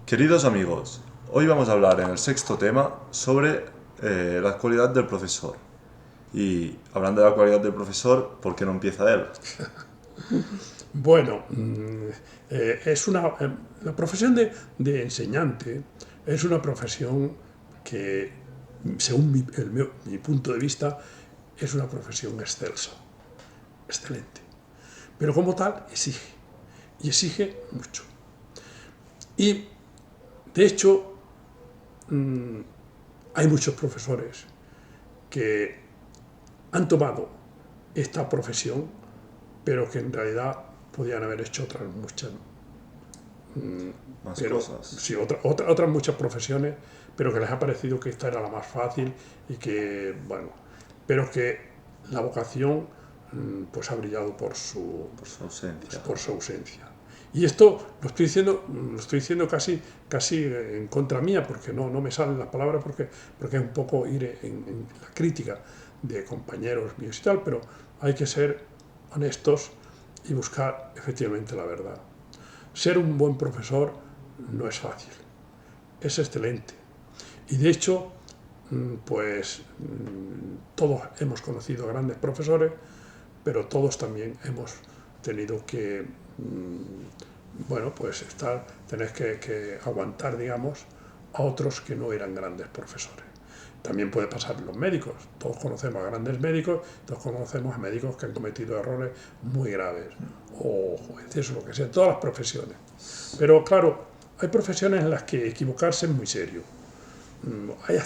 Queridos amigos, hoy vamos a hablar en el sexto tema sobre la cualidad del profesor. Y hablando de la cualidad del profesor, ¿por qué no empieza él? Bueno, la profesión de enseñante es una profesión que, según mi punto de vista, es una profesión excelsa, excelente. Pero como tal, exige, y exige mucho. Y, de hecho, hay muchos profesores que han tomado esta profesión, pero que en realidad podían haber hecho otras muchas, Más pero cosas. sí, otras muchas profesiones, pero que les ha parecido que esta era la más fácil y que, bueno, pero que la vocación pues ha brillado Por su ausencia. por su ausencia. Y esto lo estoy diciendo casi en contra mía, porque no me salen las palabras, porque es un poco ir en la crítica de compañeros míos y tal, pero hay que ser honestos y buscar efectivamente la verdad. Ser un buen profesor no es fácil, es excelente. Y de hecho, todos hemos conocido grandes profesores, pero todos también hemos tenido que, bueno, pues tener que aguantar, digamos, a otros que no eran grandes profesores. También puede pasar en los médicos. Todos conocemos a grandes médicos, todos conocemos a médicos que han cometido errores muy graves, o jueces, o lo que sea, todas las profesiones. Pero claro, hay profesiones en las que equivocarse es muy serio. Hay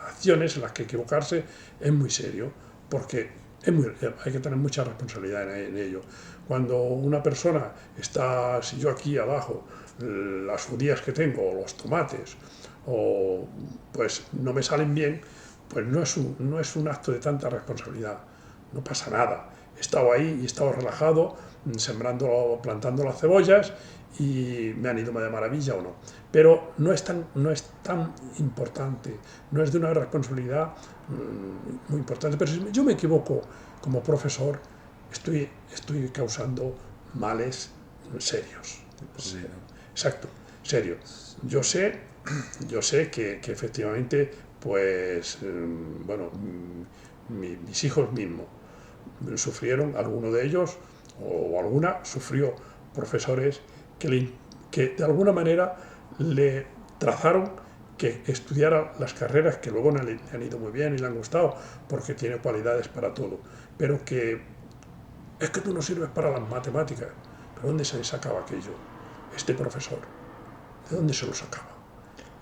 acciones en las que equivocarse es muy serio, porque hay que tener mucha responsabilidad en ello. Cuando una persona está, si yo aquí abajo, las judías que tengo, o los tomates, o pues no me salen bien, pues no es un acto de tanta responsabilidad, no pasa nada. He estado ahí y he estado relajado, sembrando, plantando las cebollas y me han ido de maravilla o no. Pero no es tan importante, no es de una responsabilidad muy importante. Pero si yo me equivoco como profesor, estoy causando males serios. De por vida. Exacto, serio. Yo sé, yo sé que efectivamente, pues, bueno, mis hijos mismos sufrieron, alguno de ellos o alguna sufrió profesores que de alguna manera le trazaron que estudiara las carreras que luego le han ido muy bien y le han gustado porque tiene cualidades para todo, pero que es que tú no sirves para las matemáticas. ¿Pero dónde se sacaba aquello? Este profesor, ¿de dónde se lo sacaba?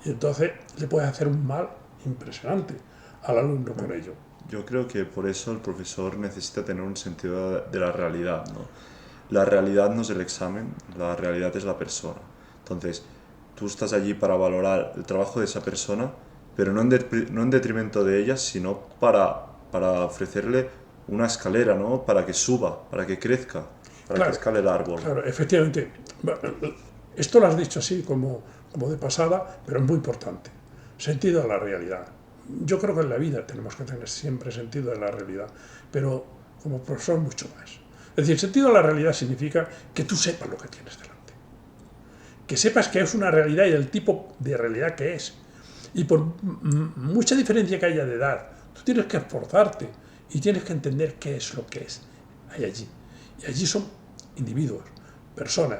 Y entonces le puedes hacer un mal impresionante al alumno con ello. Yo creo que por eso el profesor necesita tener un sentido de la realidad, ¿no? La realidad no es el examen, la realidad es la persona. Entonces, tú estás allí para valorar el trabajo de esa persona, pero no en detrimento de ella, sino para ofrecerle una escalera, ¿no? Para que suba, para que crezca, para que Claro, escale el árbol. claro, efectivamente. Esto lo has dicho así como de pasada, pero es muy importante. Sentido de la realidad. Yo creo que en la vida tenemos que tener siempre sentido de la realidad, pero como profesor mucho más. Es decir, sentido de la realidad significa que tú sepas lo que tienes delante. Que sepas que es una realidad y el tipo de realidad que es. Y por mucha diferencia que haya de edad, tú tienes que esforzarte y tienes que entender qué es lo que es. Hay allí. Y allí son individuos, personas,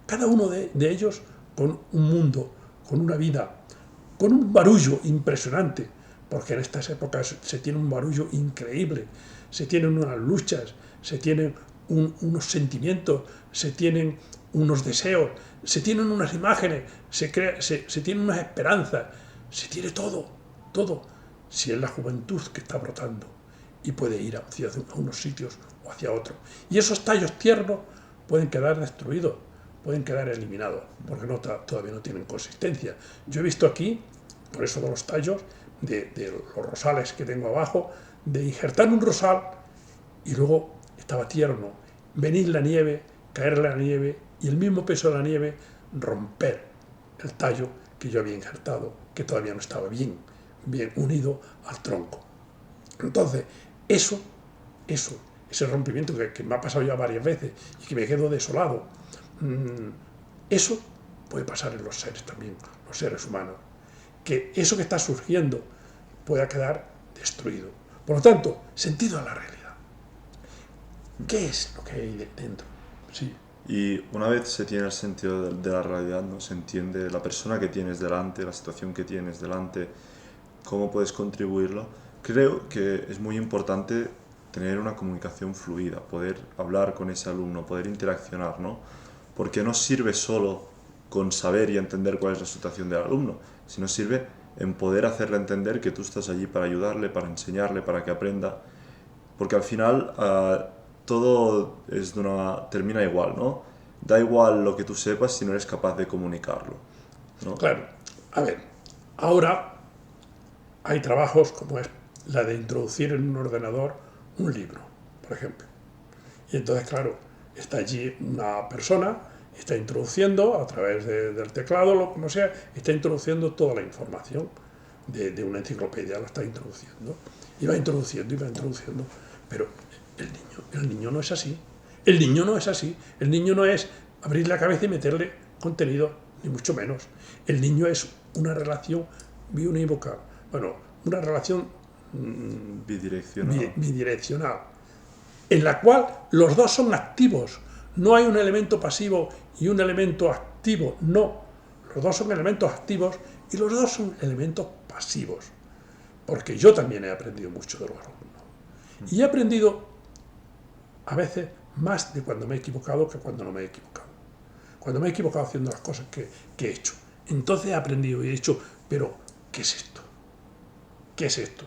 cada uno de ellos con un mundo, con una vida, con un barullo impresionante, porque en estas épocas se tiene un barullo increíble, se tienen unas luchas, se tienen unos sentimientos, se tienen unos deseos, se tienen unas imágenes, se tienen unas esperanzas, se tiene todo, todo, si es la juventud que está brotando y puede ir hacia unos sitios o hacia otros. Y esos tallos tiernos pueden quedar destruidos, pueden quedar eliminados, porque todavía no tienen consistencia. Yo he visto aquí, por eso de los tallos, de los rosales que tengo abajo, de injertar un rosal y luego estaba tierno, venir la nieve, caer la nieve y el mismo peso de la nieve romper el tallo que yo había injertado, que todavía no estaba bien unido al tronco. Entonces, eso, ese rompimiento que me ha pasado ya varias veces y que me quedo desolado, eso puede pasar en los seres también, los seres humanos. Que eso que está surgiendo pueda quedar destruido. Por lo tanto, sentido a la realidad. ¿Qué es lo que hay dentro? Sí. Y una vez se tiene el sentido de la realidad, ¿no? Se entiende la persona que tienes delante, la situación que tienes delante, cómo puedes contribuirlo. Creo que es muy importante tener una comunicación fluida, poder hablar con ese alumno, poder interaccionar, ¿no? Porque no sirve solo con saber y entender cuál es la situación del alumno, sino sirve en poder hacerle entender que tú estás allí para ayudarle, para enseñarle, para que aprenda. Porque al final todo termina igual, ¿no? Da igual lo que tú sepas si no eres capaz de comunicarlo, ¿no? Claro. A ver, ahora hay trabajos como es la de introducir en un ordenador un libro, por ejemplo. Y entonces, claro, está allí una persona, está introduciendo a través del teclado, lo que sea, está introduciendo toda la información de una enciclopedia, la está introduciendo. Y va introduciendo, pero el niño no es así. El niño no es así. El niño no es abrir la cabeza y meterle contenido, ni mucho menos. El niño es una relación biunívoca, bueno, una relación bidireccional, en la cual los dos son activos. No hay un elemento pasivo y un elemento activo, no. Los dos son elementos activos y los dos son elementos pasivos. Porque yo también he aprendido mucho de los alumnos. Y he aprendido a veces más de cuando me he equivocado que cuando no me he equivocado. Cuando me he equivocado haciendo las cosas que he hecho. Entonces he aprendido y he dicho, pero ¿qué es esto? ¿Qué es esto?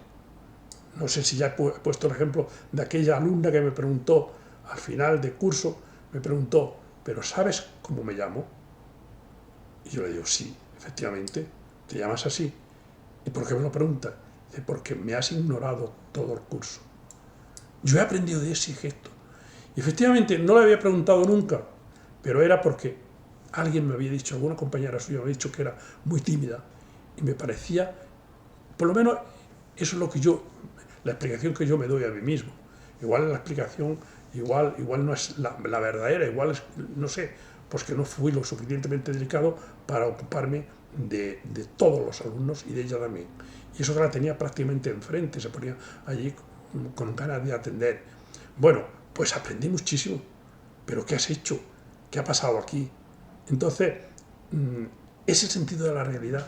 No sé si ya he puesto el ejemplo de aquella alumna que me preguntó al final del curso, me preguntó, ¿pero sabes cómo me llamo? Y yo le digo, sí, efectivamente, te llamas así. ¿Y por qué me lo preguntas? Dice, porque me has ignorado todo el curso. Yo he aprendido de ese gesto. Y efectivamente no le había preguntado nunca, pero era porque alguien me había dicho, alguna compañera suya me había dicho que era muy tímida. Y me parecía, por lo menos eso es lo que la explicación que yo me doy a mí mismo. Igual la explicación, igual no es la verdadera, igual es, no sé, pues que no fui lo suficientemente delicado para ocuparme de todos los alumnos y de ella también. Y eso que la tenía prácticamente enfrente, se ponía allí con ganas de atender. Bueno, pues aprendí muchísimo. ¿Pero qué has hecho? ¿Qué ha pasado aquí? Entonces, ese sentido de la realidad,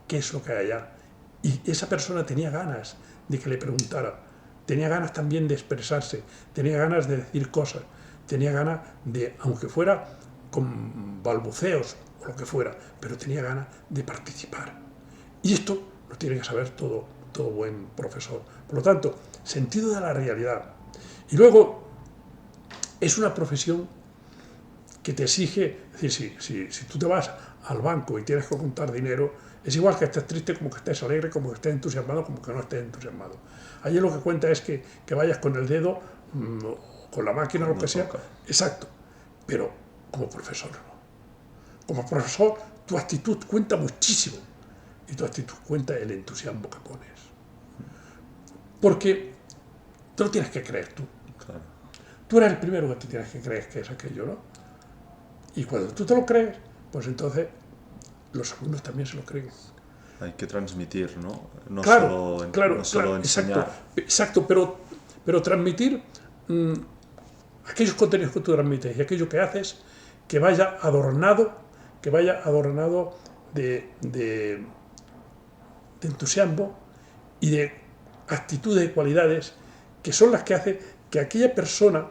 ¿qué es lo que hay allá? Y esa persona tenía ganas de que le preguntara, tenía ganas también de expresarse, tenía ganas de decir cosas, tenía ganas de, aunque fuera con balbuceos o lo que fuera, pero tenía ganas de participar. Y esto lo tiene que saber todo buen profesor. Por lo tanto, sentido de la realidad. Y luego, es una profesión que te exige, es decir, si tú te vas al banco y tienes que contar dinero, es igual que estés triste, como que estés alegre, como que estés entusiasmado, como que no estés entusiasmado. Allí lo que cuenta es que vayas con el dedo, con la máquina o lo que sea. Exacto. Pero como profesor, no. Como profesor, tu actitud cuenta muchísimo. Y tu actitud cuenta el entusiasmo que pones. Porque te lo tienes que creer tú. Claro. Tú eres el primero que te tienes que creer que es aquello, ¿no? Y cuando tú te lo crees, pues entonces los alumnos también se lo creen. Hay que transmitir, ¿no? No Claro, solo enseñar. Exacto, pero transmitir aquellos contenidos que tú transmites y aquello que haces, que vaya adornado de entusiasmo y de actitudes y cualidades que son las que hacen que aquella persona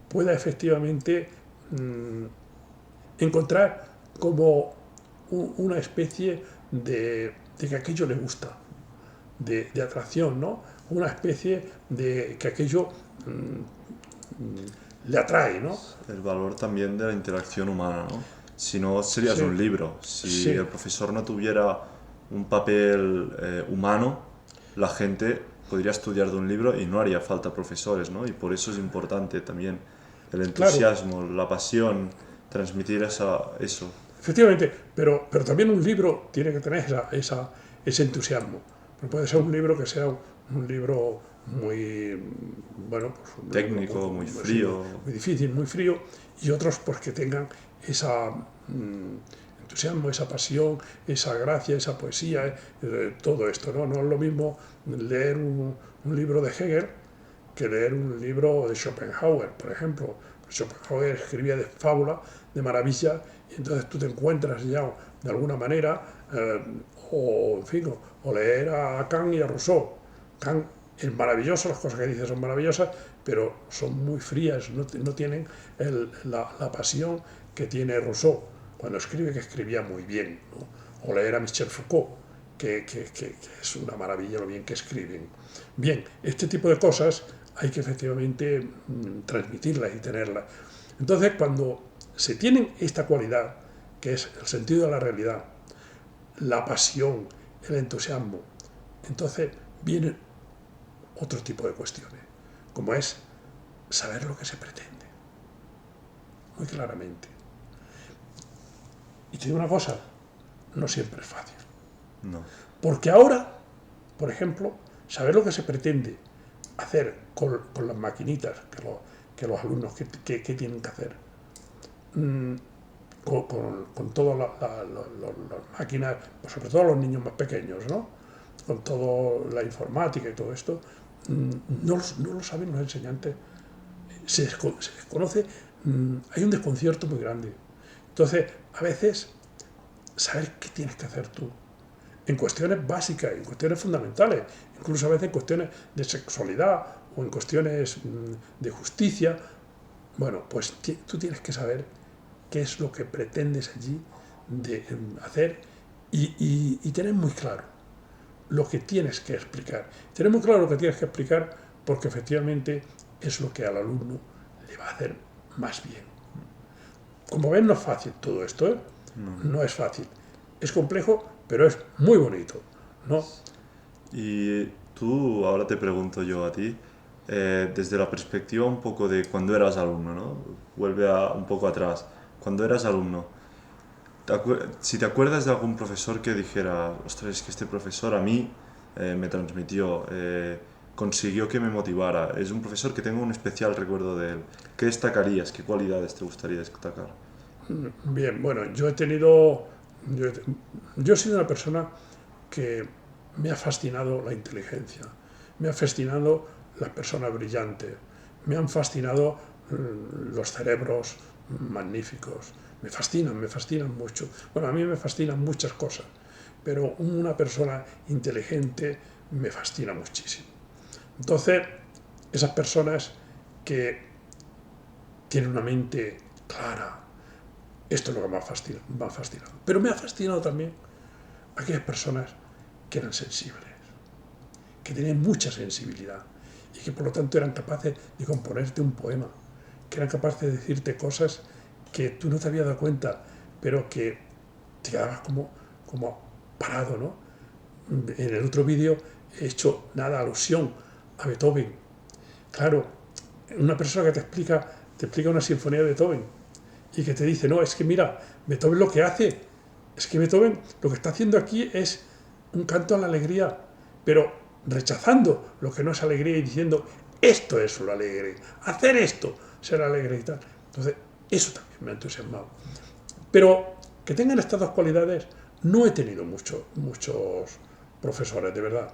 pueda efectivamente encontrar como una especie de que aquello le gusta, de atracción, ¿no? Una especie de que aquello le atrae, ¿no? El valor también de la interacción humana, ¿no? Si no, serías Sí. un libro. Si Sí. el profesor no tuviera un papel humano, la gente podría estudiar de un libro y no haría falta profesores, ¿no? Y por eso es importante también el entusiasmo, la pasión, transmitir eso. Efectivamente, pero también un libro tiene que tener ese entusiasmo. No puede ser un libro que sea un libro muy, bueno, pues Técnico, muy frío. Muy difícil, muy frío, y otros pues que tengan esa entusiasmo, esa pasión, esa gracia, esa poesía, todo esto, ¿no? No es lo mismo leer un libro de Hegel que leer un libro de Schopenhauer, por ejemplo. Schopenhauer escribía de fábula, de maravilla, y entonces tú te encuentras ya de alguna manera, o en fin, o leer a Kant y a Rousseau. Kant es maravilloso, las cosas que dice son maravillosas, pero son muy frías, no tienen la pasión que tiene Rousseau cuando escribe, que escribía muy bien, ¿no? O leer a Michel Foucault, que es una maravilla lo bien que escriben. Bien, este tipo de cosas hay que efectivamente transmitirlas y tenerlas. Entonces, cuando se tienen esta cualidad, que es el sentido de la realidad, la pasión, el entusiasmo, entonces vienen otro tipo de cuestiones, como es saber lo que se pretende, muy claramente. Y te digo una cosa, no siempre es fácil. No. Porque ahora, por ejemplo, saber lo que se pretende hacer con las maquinitas que los alumnos que tienen que hacer, con todas las máquinas, pues sobre todo los niños más pequeños, ¿no? Con toda la informática y todo esto, no lo saben los enseñantes. Se desconoce, hay un desconcierto muy grande. Entonces, a veces, saber qué tienes que hacer tú, en cuestiones básicas, en cuestiones fundamentales, incluso a veces en cuestiones de sexualidad o en cuestiones de justicia, bueno, pues tú tienes que saber qué es lo que pretendes allí de hacer y tener muy claro lo que tienes que explicar. Tener muy claro lo que tienes que explicar porque efectivamente es lo que al alumno le va a hacer más bien. Como ven, no es fácil todo esto, ¿eh? No es fácil. Es complejo, pero es muy bonito, ¿no? Y tú, ahora te pregunto yo a ti, desde la perspectiva un poco de cuando eras alumno, ¿no? Vuelve un poco atrás. Cuando eras alumno, si te acuerdas de algún profesor que dijera, ostras, es que este profesor a mí me transmitió, consiguió que me motivara, es un profesor que tengo un especial recuerdo de él, ¿qué destacarías? ¿Qué cualidades te gustaría destacar? Bien, bueno, yo he sido una persona que me ha fascinado la inteligencia, me ha fascinado las personas brillantes, me han fascinado los cerebros magníficos, me fascinan mucho. Bueno, a mí me fascinan muchas cosas, pero una persona inteligente me fascina muchísimo. Entonces, esas personas que tienen una mente clara, esto es lo que me ha fascinado. Pero me ha fascinado también aquellas personas que eran sensibles, que tenían mucha sensibilidad y que por lo tanto eran capaces de componerte un poema, que eran capaces de decirte cosas que tú no te habías dado cuenta, pero que te quedabas como parado, ¿no? En el otro vídeo he hecho nada alusión a Beethoven. Claro, una persona que te explica una sinfonía de Beethoven y que te dice, no, es que mira, Beethoven lo que hace, es que Beethoven lo que está haciendo aquí es un canto a la alegría, pero rechazando lo que no es alegría y diciendo, esto es la alegría, hacer esto será alegre y tal. Entonces, eso también me ha entusiasmado. Pero que tengan estas dos cualidades, no he tenido muchos profesores, de verdad.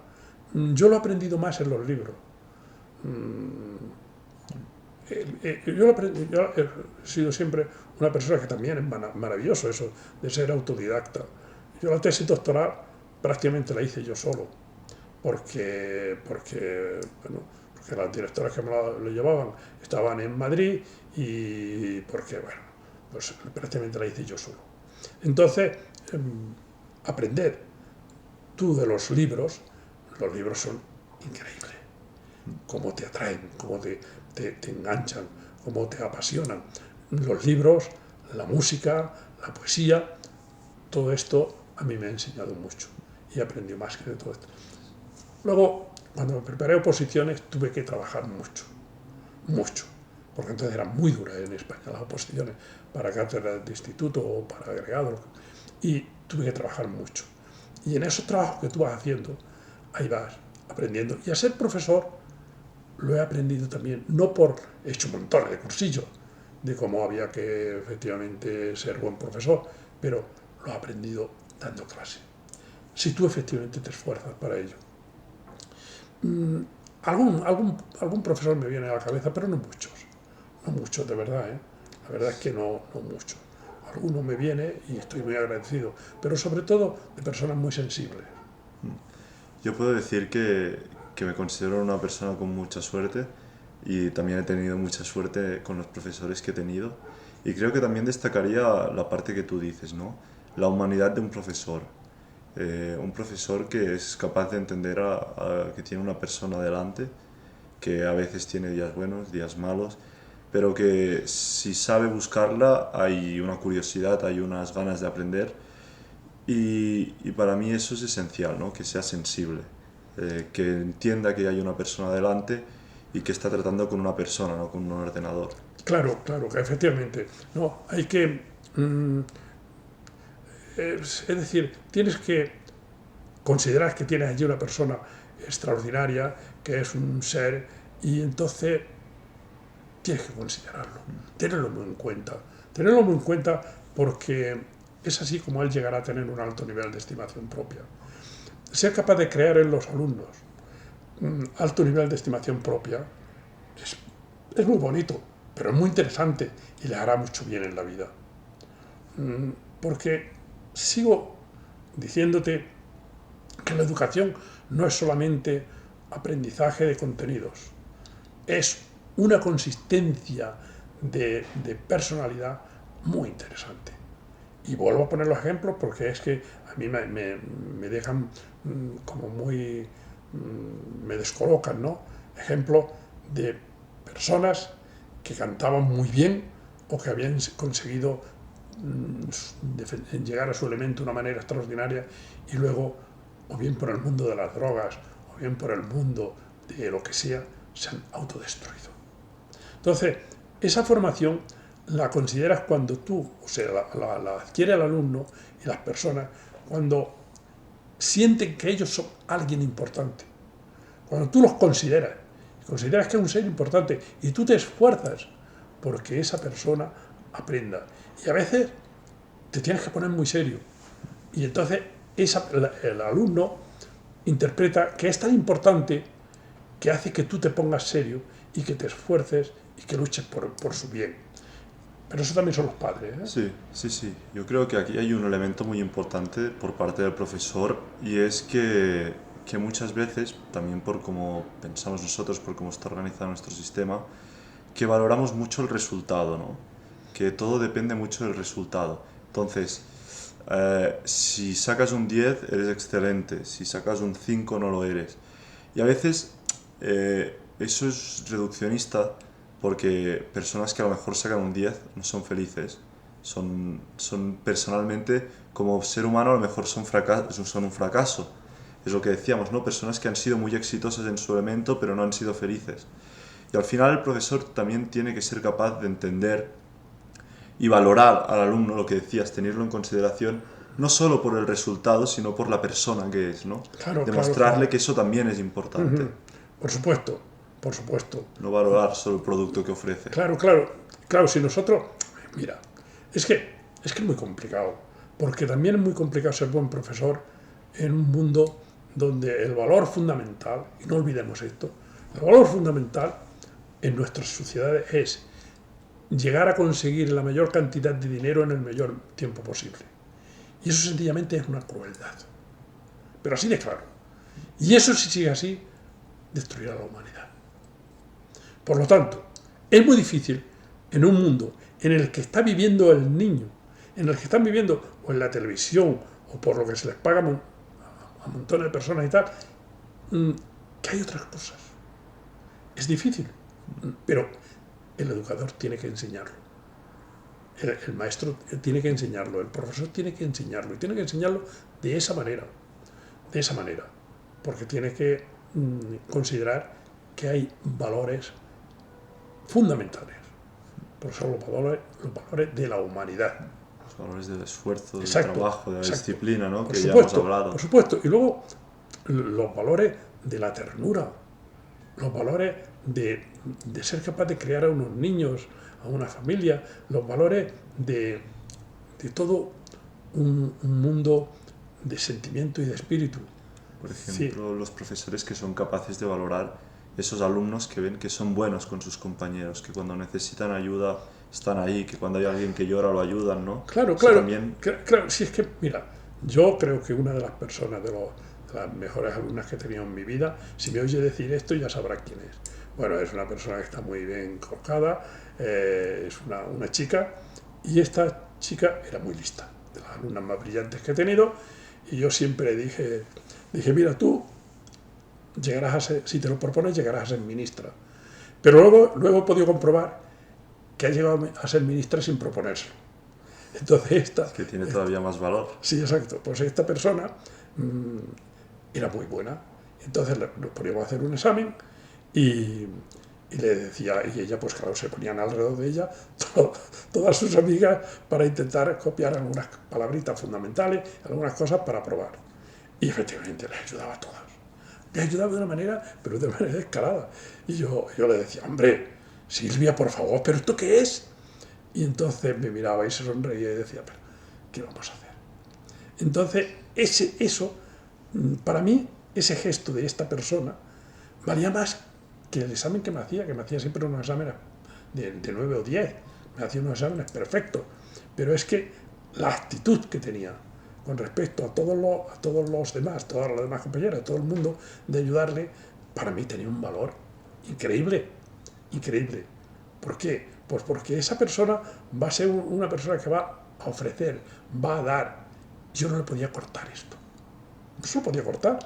Yo lo he aprendido más en los libros. Yo he sido siempre una persona que también es maravilloso eso de ser autodidacta. Yo la tesis doctoral prácticamente la hice yo solo, porque las directoras que me lo llevaban estaban en Madrid y porque, bueno, pues prácticamente la hice yo solo. Entonces, aprender tú de los libros son increíbles, cómo te atraen, cómo te enganchan, cómo te apasionan. Los libros, la música, la poesía, todo esto a mí me ha enseñado mucho y he aprendido más que de todo esto. Luego, cuando me preparé oposiciones, tuve que trabajar mucho, porque entonces eran muy duras en España las oposiciones para cátedras de instituto o para agregados, y tuve que trabajar mucho. Y en esos trabajos que tú vas haciendo, ahí vas aprendiendo. Y a ser profesor lo he aprendido también, no por he hecho montones de cursillos de cómo había que efectivamente ser buen profesor, pero lo has aprendido dando clase. Si tú efectivamente te esfuerzas para ello. Algún profesor me viene a la cabeza, pero no muchos. No muchos, de verdad, ¿eh? La verdad es que no muchos. Alguno me viene y estoy muy agradecido, pero sobre todo de personas muy sensibles. Yo puedo decir que me considero una persona con mucha suerte y también he tenido mucha suerte con los profesores que he tenido. Y creo que también destacaría la parte que tú dices, ¿no? La humanidad de un profesor. Un profesor que es capaz de entender que tiene una persona delante, que a veces tiene días buenos, días malos, pero que si sabe buscarla hay una curiosidad, hay unas ganas de aprender y para mí eso es esencial, ¿no? Que sea sensible, que entienda que hay una persona delante y que está tratando con una persona, no con un ordenador. Claro, claro, que efectivamente. No, hay que... es decir, tienes que considerar que tienes allí una persona extraordinaria, que es un ser, y entonces tienes que considerarlo, tenerlo muy en cuenta. Tenerlo muy en cuenta porque es así como él llegará a tener un alto nivel de estimación propia. Ser capaz de crear en los alumnos un alto nivel de estimación propia es muy bonito, pero es muy interesante y le hará mucho bien en la vida. Porque sigo diciéndote que la educación no es solamente aprendizaje de contenidos, es una consistencia de personalidad muy interesante. Y vuelvo a poner los ejemplos porque es que a mí me dejan como muy... me descolocan, ¿no? Ejemplos de personas que cantaban muy bien o que habían conseguido llegar a su elemento de una manera extraordinaria y luego, o bien por el mundo de las drogas, o bien por el mundo de lo que sea, se han autodestruido. Entonces, esa formación la consideras cuando tú, o sea, la adquiere el alumno y las personas, cuando sienten que ellos son alguien importante. Cuando tú los consideras que es un ser importante y tú te esfuerzas porque esa persona aprenda. Y a veces te tienes que poner muy serio. Y entonces el alumno interpreta que es tan importante que hace que tú te pongas serio y que te esfuerces y que luches por su bien. Pero eso también son los padres, ¿eh? Sí, sí, sí. Yo creo que aquí hay un elemento muy importante por parte del profesor y es que muchas veces, también por cómo pensamos nosotros, por cómo está organizado nuestro sistema, que valoramos mucho el resultado, ¿no? Que todo depende mucho del resultado. Entonces, si sacas un 10 eres excelente, si sacas un 5 no lo eres. Y a veces eso es reduccionista porque personas que a lo mejor sacan un 10 no son felices. Son personalmente, como ser humano, a lo mejor son un fracaso. Es lo que decíamos, ¿no? Personas que han sido muy exitosas en su elemento pero no han sido felices. Y al final el profesor también tiene que ser capaz de entender y valorar al alumno, lo que decías, tenerlo en consideración, no solo por el resultado, sino por la persona que es, ¿no? Claro, Demostrarle claro. que eso también es importante. Por supuesto, por supuesto. No valorar solo el producto que ofrece. Claro, claro. Claro, si nosotros... Mira, es muy complicado. Porque también es muy complicado ser buen profesor en un mundo donde el valor fundamental, y no olvidemos esto, el valor fundamental en nuestras sociedades es llegar a conseguir la mayor cantidad de dinero en el mayor tiempo posible. Y eso sencillamente es una crueldad. Pero así de claro. Y eso, si sigue así, destruirá la humanidad. Por lo tanto, es muy difícil en un mundo en el que está viviendo el niño, en el que están viviendo o en la televisión o por lo que se les paga a montones de personas y tal, que hay otras cosas. Es difícil, pero el educador tiene que enseñarlo. El maestro tiene que enseñarlo, el profesor tiene que enseñarlo y tiene que enseñarlo de esa manera, porque tiene que considerar que hay valores fundamentales, porque son los valores de la humanidad. Los valores del esfuerzo, del Exacto, trabajo, de la exacto. disciplina, ¿no? Por Que ya supuesto, hemos hablado. por supuesto. Y luego los valores de la ternura, los valores de ser capaz de crear a unos niños, a una familia, los valores de todo un mundo de sentimiento y de espíritu. Por ejemplo, los profesores que son capaces de valorar esos alumnos que ven que son buenos con sus compañeros, que cuando necesitan ayuda están ahí, que cuando hay alguien que llora lo ayudan, ¿no? Claro, Eso claro, también, claro, si es que, mira, yo creo que una de las personas, de las mejores alumnas que he tenido en mi vida, si me oye decir esto ya sabrá quién es. Bueno, es una persona que está muy bien colocada, es una chica, y esta chica era muy lista, de las alumnas más brillantes que he tenido, y yo siempre dije, mira, tú llegarás a ser, si te lo propones, llegarás a ser ministra. Pero luego he podido comprobar que ha llegado a ser ministra sin proponérselo. Entonces que tiene todavía más valor. sí, exacto, pues esta persona era muy buena. Entonces nos poníamos a hacer un examen y le decía, y ella pues claro, se ponían alrededor de ella todas sus amigas para intentar copiar algunas palabritas fundamentales, algunas cosas para aprobar. Y efectivamente les ayudaba a todas. Les ayudaba de una manera, pero de manera descarada. Y yo le decía, hombre, Silvia, por favor, ¿pero esto qué es? Y entonces me miraba y se sonreía y decía, pero ¿qué vamos a hacer? Entonces, eso, para mí, ese gesto de esta persona valía más que el examen que me hacía siempre unos exámenes de 9 o 10, me hacía unos exámenes perfectos, pero es que la actitud que tenía con respecto a todos los demás, todas las demás compañeras, todo el mundo, de ayudarle, para mí tenía un valor increíble, increíble. ¿Por qué? Pues porque esa persona va a ser una persona que va a ofrecer, va a dar. Yo no le podía cortar esto. No se lo podía cortar.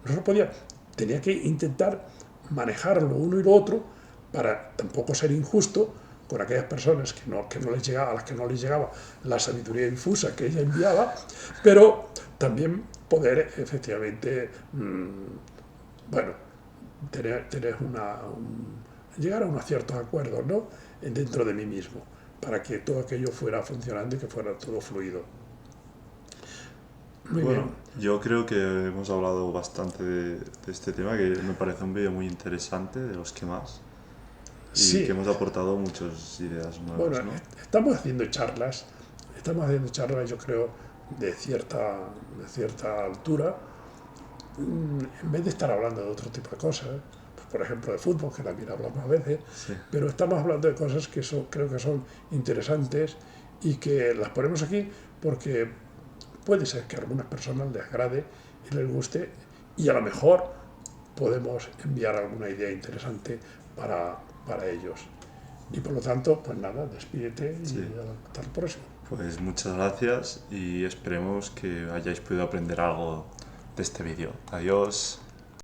No se lo podía. Tenía que intentar manejarlo uno y lo otro para tampoco ser injusto con aquellas personas que no les llegaba, a las que no les llegaba la sabiduría infusa que ella enviaba, pero también poder efectivamente, bueno, llegar a unos ciertos acuerdos, ¿no? Dentro de mí mismo, para que todo aquello fuera funcionando y que fuera todo fluido. Muy Bueno, bien. yo creo que hemos hablado bastante de este tema, que me parece un vídeo muy interesante, de los que más, y que Sí, hemos aportado muchas ideas bueno, nuevas, ¿no? estamos haciendo charlas, yo creo, de cierta altura, en vez de estar hablando de otro tipo de cosas, pues, por ejemplo de fútbol, que también hablamos a veces, Sí. pero estamos hablando de cosas que creo que son interesantes y que las ponemos aquí porque puede ser que a algunas personas les agrade y les guste y a lo mejor podemos enviar alguna idea interesante para ellos. Y por lo tanto, pues nada, despídete y Sí. hasta el próximo. Pues muchas gracias y esperemos que hayáis podido aprender algo de este vídeo. Adiós.